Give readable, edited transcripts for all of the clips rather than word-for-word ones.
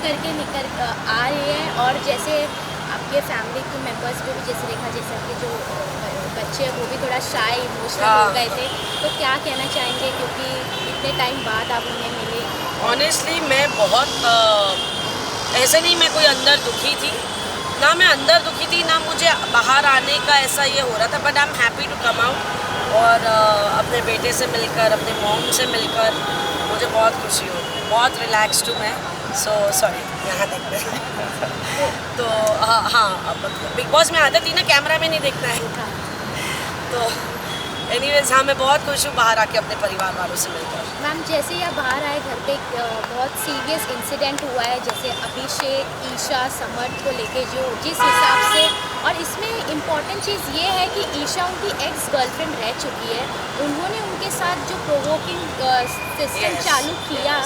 करके निकल आ रही है। और जैसे आपके फैमिली के मेंबर्स को भी जैसे देखा, जैसे आपके जो बच्चे हैं वो भी थोड़ा शाय इमोशनल हो गए थे, तो क्या कहना चाहेंगे क्योंकि इतने टाइम बाद आप उन्हें मिले? ऑनेस्टली मैं बहुत ऐसे नहीं मैं कोई अंदर दुखी थी, ना मैं अंदर दुखी थी, ना मुझे बाहर आने का ऐसा ये हो रहा था, but I am happy to come out और अपने बेटे से मिलकर, अपने मॉम से मिलकर मुझे बहुत खुशी हो रही है, बहुत रिलैक्स्ड हूँ मैं। सो सॉरी, यहाँ देखते हैं तो हाँ, अब बिग बॉस में आदत थी ना कैमरा में नहीं देखना है, तो एनीवेज हाँ, मैं बहुत खुश हूँ बाहर आके अपने परिवार वालों से मिलकर। मैम, जैसे ही आप बाहर आए घर पे एक बहुत सीरियस इंसिडेंट हुआ है, जैसे अभिषेक, ईशा, समर्थ को लेके जो जिस हिसाब से, और इसमें इम्पॉर्टेंट चीज़ ये है कि ईशा उनकी एक्स गर्लफ्रेंड रह चुकी है, उन्होंने उनके साथ जो प्रोवोकिंग सिस्टम चालू किया,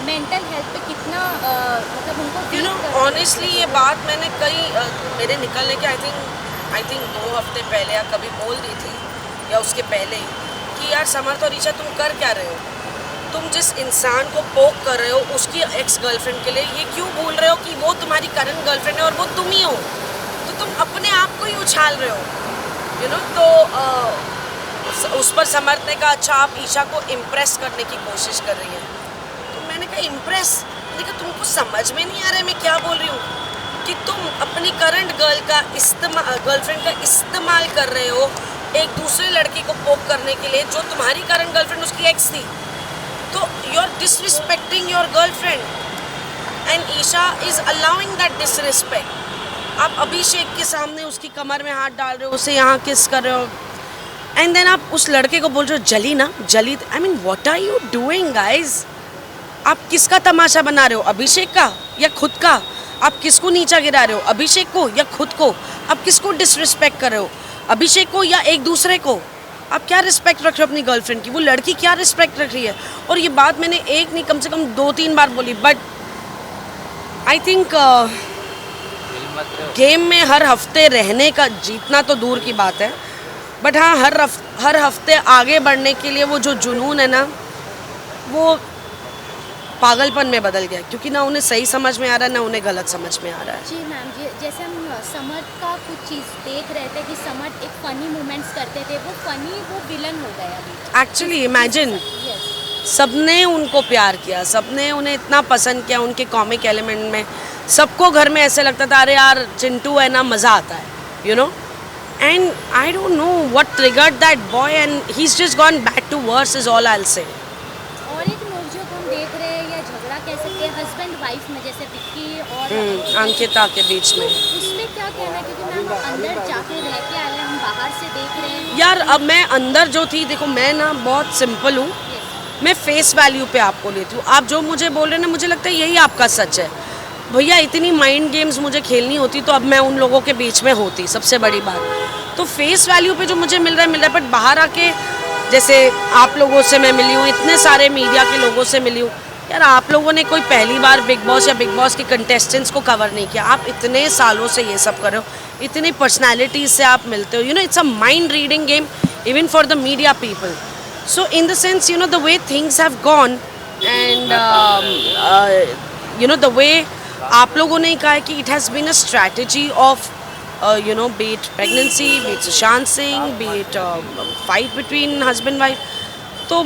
मेंटल हेल्थ पे कितना मतलब उनको ऑनेस्टली ये बात मैंने मेरे निकलने के आई थिंक 2 हफ्ते पहले या कभी बोल दी थी, या उसके पहले ही, कि यार समर्थ और ईशा तुम कर क्या रहे हो, तुम जिस इंसान को पोक कर रहे हो उसकी एक्स गर्लफ्रेंड के लिए ये क्यों भूल रहे हो कि वो तुम्हारी करंट गर्लफ्रेंड है और वो तुम ही हो, तो तुम अपने आप को ही उछाल रहे हो, तो उस पर समर्थ ने कहा अच्छा आप ईशा को इम्प्रेस करने की कोशिश कर रही है, तो मैंने कहा इम्प्रेस, लेकिन तुमको समझ में नहीं आ रहा है मैं क्या बोल रही हूँ, कि तुम अपनी करंट गर्लफ्रेंड का इस्तेमाल कर रहे हो एक दूसरे लड़के को पोक करने के लिए, जो तुम्हारी करंट गर्लफ्रेंड उसकी एक्स थी, तो you are disrespecting your girlfriend and Esha is allowing that disrespect. आप अभिषेक के सामने उसकी कमर में हाथ डाल रहे हो, उसे यहाँ किस कर रहे हो, एंड देन आप उस लड़के को बोल रहे हो जली ना जली, I mean what are you doing guys? आप किसका तमाशा बना रहे हो, अभिषेक का या खुद का? आप किसको नीचा गिरा रहे हो, अभिषेक को या खुद को? आप किसको डिसरिस्पेक्ट कर रहे हो, अभिषेक को या एक दूसरे को? आप क्या रिस्पेक्ट रख रहे हो अपनी गर्लफ्रेंड की? वो लड़की क्या रिस्पेक्ट रख रही है? और ये बात मैंने एक नहीं कम से कम 2-3 बार बोली, बट आई थिंक गेम में हर हफ्ते रहने का, जीतना तो दूर की बात है, बट हाँ हर हफ्ते आगे बढ़ने के लिए वो जो जुनून है ना, वो पागलपन में बदल गया, क्योंकि ना उन्हें सही समझ में आ रहा है ना उन्हें गलत समझ में आ रहा है। जी मैम, जैसे हम समर्थ का कुछ चीज़ देख रहे थे कि समर्थ एक फ़नी मोमेंट्स करते थे, वो विलन हो गया अभी। एक्चुअली इमेजिन, सबने उनको प्यार किया, सबने उन्हें इतना पसंद किया, उनके कॉमिक एलिमेंट में सबको घर में ऐसे लगता था अरे यार चिंटू है ना, मज़ा आता है, and I don't know what triggered that boy and he is just gone back to worse is all I will say. और एक नोकझोंक हम देख रहे हैं या झगड़ा कह सकते हैं हस्बैंड वाइफ में, जैसे विक्की और अंकिता के बीच में, उसमें क्या कहना है? क्योंकि मैम अंदर जाके रह के आए हैं, हम बाहर से देख रहे हैं यार। अब मैं अंदर जो थी, देखो मैं ना बहुत सिंपल हूँ, मैं फेस वैल्यू पे आपको लेती हूँ, आप जो मुझे बोल रहे हैं ना, मुझे लगता है यही आपका सच है भैया। इतनी माइंड गेम्स मुझे खेलनी होती तो अब मैं उन लोगों के बीच में होती, सबसे बड़ी बात तो फेस वैल्यू पे जो मुझे मिल रहा है, बट बाहर आके जैसे आप लोगों से मैं मिली हूँ, इतने सारे मीडिया के लोगों से मिली हूँ, यार आप लोगों ने कोई पहली बार बिग बॉस या बिग बॉस के कंटेस्टेंट्स को कवर नहीं किया, आप इतने सालों से ये सब कर रहे हो, इतनी पर्सनैलिटीज से आप मिलते हो, it's a mind reading game even for the media people. So in the sense, the way things have gone and the way आप लोगों ने कहा है कि it has been a strategy of be it pregnancy, be it Sushant Singh, be it fight between husband wife, तो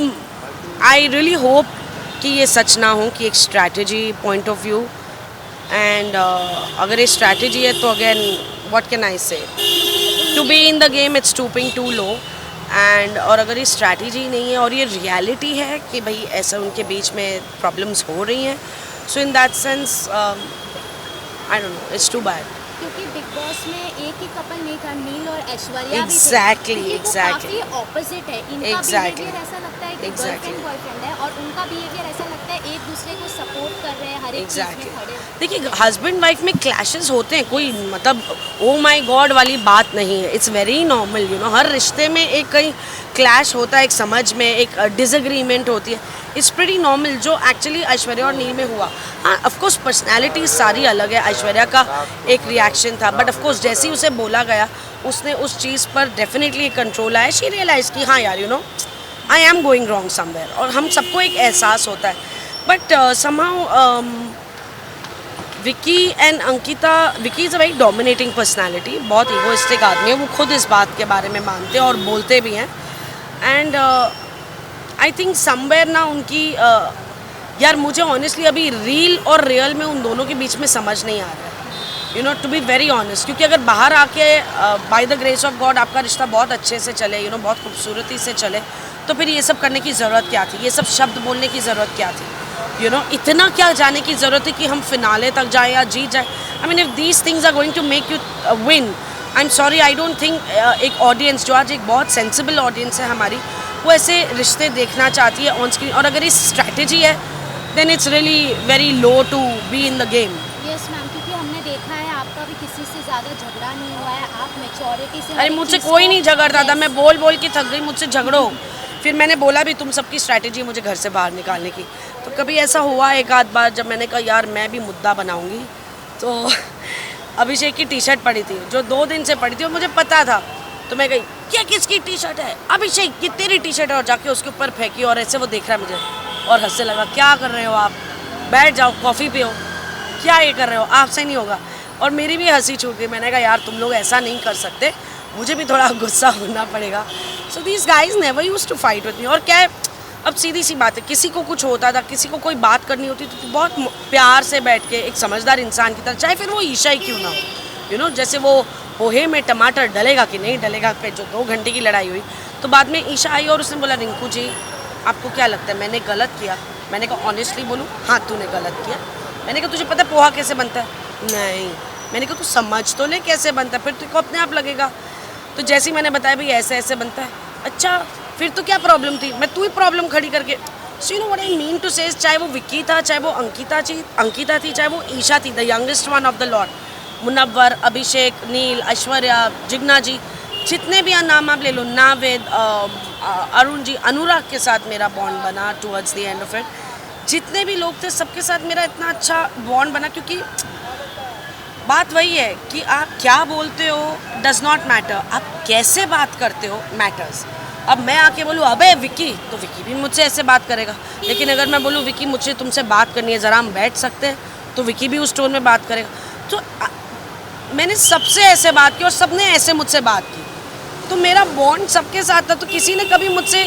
I really hope कि ये सच ना हो, कि एक strategy point of view and अगर ये strategy है तो again what can I say, to be in the game it's stooping too low and और अगर ये स्ट्रैटेजी नहीं है और ये रियलिटी है कि भाई ऐसा उनके बीच में प्रॉब्लम्स हो रही हैं, so in that sense I don't know, it's too bad. क्योंकि बिग बॉस में एक ही कपल नहीं था, नील और ऐश्वर्या एग्जैक्टली काफी ऑपोजिट है, इनका बिहेवियर ऐसा लगता है कि गर्लफ्रेंड बॉयफ्रेंड है और उनका बिहेवियर ऐसा लगता है एक दूसरे को सपोर्ट कर रहे हैं, हर एक चीज में खड़े। देखिए हस्बैंड वाइफ में क्लैशेस होते हैं, कोई मतलब ओ माय गॉड वाली बात नहीं है, इट्स वेरी नॉर्मल, हर रिश्ते में एक कहीं क्लैश होता है, एक समझ में एक डिसएग्रीमेंट होती है, इट्स प्रीटी नॉर्मल, जो एक्चुअली ऐश्वर्या और नील में हुआ। हाँ ऑफकोर्स पर्सनैलिटी सारी अलग है, ऐश्वर्या का एक रिएक्शन था, बट ऑफकोर्स जैसे ही उसे बोला गया उसने उस चीज़ पर डेफिनेटली कंट्रोल आया, शी रियलाइज कि हाँ यार I am going wrong somewhere, और हम सबको एक एहसास होता है, but somehow Vicky and Ankita, Vicky is a very dominating personality, बहुत ईगोइस्टिक आदमी है, वो खुद इस बात के बारे में मानते हैं और बोलते भी हैं. एंड आई थिंक समवेयर ना उनकी यार मुझे ऑनेस्टली अभी रील और रियल में उन दोनों के बीच में समझ नहीं आ रहा है, you know, to be very honest. क्योंकि अगर बाहर आके by the grace of God आपका रिश्ता बहुत अच्छे से चले, यू नो, बहुत खूबसूरती से चले, तो फिर ये सब करने की ज़रूरत क्या थी, ये सब शब्द बोलने की ज़रूरत क्या थी, यू नो, इतना क्या जाने की ज़रूरत है कि हम फिनाले तक जाएँ या जीत जाए. I mean if these things are going to make you win, I am sorry, I don't think एक ऑडियंस जो आज एक बहुत सेंसिबल ऑडियंस है हमारी, वो ऐसे रिश्ते देखना चाहती है ऑन स्क्रीन. और अगर ये स्ट्रैटेजी है then it's really very low to be in the game. Yes ma'am, क्योंकि हमने देखा है आपका भी किसी से ज़्यादा झगड़ा नहीं हुआ है, आप मैच्योरिटी से. अरे मुझसे कोई नहीं झगड़ता था, मैं बोल बोल के थक गई, मुझसे झगड़ो. फिर मैंने बोला भी तुम सबकी स्ट्रैटेजी मुझे घर से बाहर निकालने की. तो कभी ऐसा हुआ एक आध बार जब मैंने कहा यार मैं भी मुद्दा बनाऊंगी, तो अभिषेक की टी शर्ट पड़ी थी जो 2 दिन से पड़ी थी और मुझे पता था. तो मैं गई, क्या किसकी टी शर्ट है? अभिषेक की, तेरी टी शर्ट है. और जाके उसके ऊपर फेंकी और ऐसे वो देख रहा है मुझे और हंसने लगा. क्या कर रहे हो आप, बैठ जाओ कॉफ़ी पियो, क्या ये कर रहे हो, आपसे नहीं होगा. और मेरी भी हंसी छूट गई. मैंने कहा यार तुम लोग ऐसा नहीं कर सकते, मुझे भी थोड़ा गुस्सा होना पड़ेगा. So these guys never use to fight with me. और क्या है, अब सीधी सी बात है, किसी को कुछ होता था, किसी को कोई बात करनी होती तो बहुत प्यार से बैठ के एक समझदार इंसान की तरह, चाहे फिर वो ईशा ही क्यों ना हो, यू नो, जैसे वो पोहे में टमाटर डलेगा कि नहीं डलेगा पे जो 2 घंटे की लड़ाई हुई, तो बाद में ईशा आई और उसने बोला रिंकू जी आपको क्या लगता है मैंने गलत किया? मैंने कहा ऑनेस्टली बोलूँ, हाँ तूने गलत किया. मैंने कहा तुझे पता है पोहा कैसे बनता है? नहीं. मैंने कहा तू समझ तो ले कैसे बनता है, फिर तुझको अपने आप लगेगा. तो जैसे ही मैंने बताया भाई ऐसे ऐसे बनता है, अच्छा फिर तो क्या प्रॉब्लम थी, मैं तू ही प्रॉब्लम खड़ी करके. So you know what I mean to say, चाहे वो विक्की था, चाहे वो अंकिता थी, चाहे वो ईशा थी, the youngest one of the lot, Munawar, Abhishek, Neel, Aishwarya, Jigna ji, जितने भी नाम आप ले लो, नावेद, अरुण जी, अनुराग के साथ मेरा बॉन्ड बना towards the end of it. जितने भी लोग थे सबके साथ मेरा इतना अच्छा बॉन्ड बना. क्योंकि बात वही है कि आप क्या बोलते हो डज नॉट मैटर, आप कैसे बात करते हो मैटर्स. अब मैं आके बोलूँ अबे विक्की, तो विक्की भी मुझसे ऐसे बात करेगा. लेकिन अगर मैं बोलूँ विक्की मुझे तुमसे बात करनी है, ज़रा हम बैठ सकते हैं, तो विक्की भी उस टोन में बात करेगा. तो मैंने सबसे ऐसे बात की और सबने ऐसे मुझसे बात की, तो मेरा बॉन्ड सबके साथ था. तो किसी ने कभी मुझसे,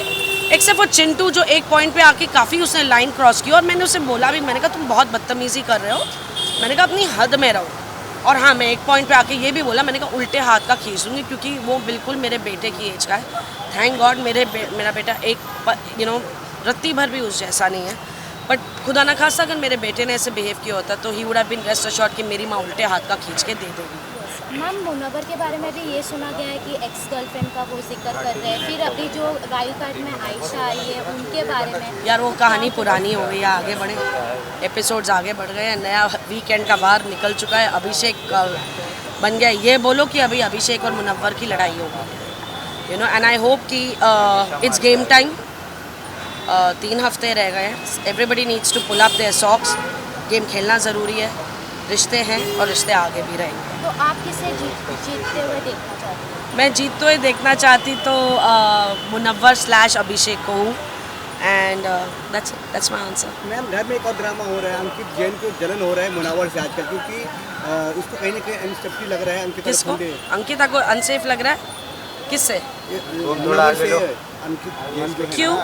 एक्सेप्ट वो चिंटू जो एक पॉइंट पे आके काफ़ी उसने लाइन क्रॉस की और मैंने उसे बोला भी, मैंने कहा तुम बहुत बदतमीज़ी कर रहे हो, मैंने कहा अपनी हद में रहो. और हाँ मैं एक पॉइंट पे आके ये भी बोला, मैंने कहा उल्टे हाथ का खींच दूँगी, क्योंकि वो बिल्कुल मेरे बेटे की एज का है. थैंक गॉड मेरा बेटा एक यू नो रत्ती भर भी उस जैसा नहीं है. बट खुदा ना खासा अगर मेरे बेटे ने ऐसे बिहेव किया होता तो he would have been rest assured कि मेरी माँ उल्टे हाथ का खींच के दे देगी. मैम मुनव्वर के बारे में भी ये सुना गया है कि एक्स गर्लफ्रेंड का वो जिक्र कर रहे हैं. फिर अभी जो वाइल्ड कार्ड में आयशा आई है उनके बारे में, यार वो कहानी पुरानी हो गई है, आगे बढ़े, एपिसोड्स आगे बढ़ गए हैं, नया वीकेंड का वार निकल चुका है. अभिषेक बन गया, ये बोलो कि अभी अभिषेक और मुनव्वर की लड़ाई होगी, you know. And I hope कि इट्स गेम टाइम. 3 हफ्ते रह गए हैं. Everybody needs to pull up their socks. Game खेलना ज़रूरी है, रिश्ते हैं और रिश्ते आगे भी रहेंगे. तो आप किसे जीतते हुए देखना चाहते हैं? मैं जीतते हुए देखना चाहती तो मुनव्वर / अभिषेक को हूँ. And that's my answer. Ma'am घर में एक और ड्रामा हो रहा है, अंकित जैन को जलन हो रहा है मुनव्वर से आजकल, क्योंकि उसको कहीं ना कहीं अनसेफ्टी लग रहा है. अंकिता किसको? अंकिता को अनसेफ लग रहा है? किससे? मुनव्वर से अंकित जैन जो है, क्यों?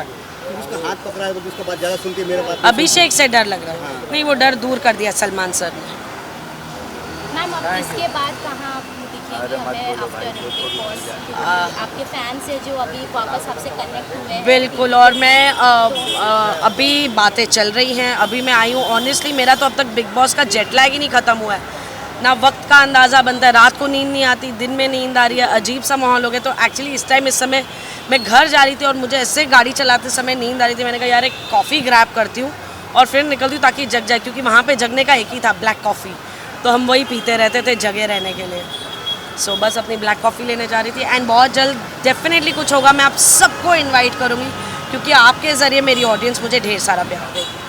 उसका हाथ पकड़ा है तो उसके बाद ज़्यादा सुन के मेरे बात अभिषेक से डर लग रहा है? नहीं, वो डर दूर कर दिया सलमान सर ने. मैम अब इसके बाद कहाँ दिखेंगे हमें आफ्टर बिग बॉस? आपके फैंस है जो अभी वापस आपसे कनेक्ट हुए हैं. बिल्कुल. और मैं अभी बातें चल रही हैं, अभी मैं आई हूँ. ऑनेस्टली मेरा तो अब तक बिग बॉस का जेट लैग ही नहीं ख़त्म हुआ है. ना वक्त का अंदाज़ा बनता है, रात को नींद नहीं आती, दिन में नींद आ रही है, अजीब सा माहौल हो गया. तो एक्चुअली इस समय मैं घर जा रही थी और मुझे ऐसे गाड़ी चलाते समय नींद आ रही थी. मैंने कहा यार एक कॉफ़ी ग्रैब करती हूँ और फिर निकलती हूँ ताकि जग जाए, क्योंकि वहाँ पे जगने का एक ही था, ब्लैक कॉफ़ी. तो हम वही पीते रहते थे जगे रहने के लिए. सो बस अपनी ब्लैक कॉफ़ी लेने जा रही थी. एंड बहुत जल्द डेफिनेटली कुछ होगा. मैं आप सबको इन्वाइट करूँगी क्योंकि आपके ज़रिए मेरी ऑडियंस मुझे ढेर सारा प्यार देगी.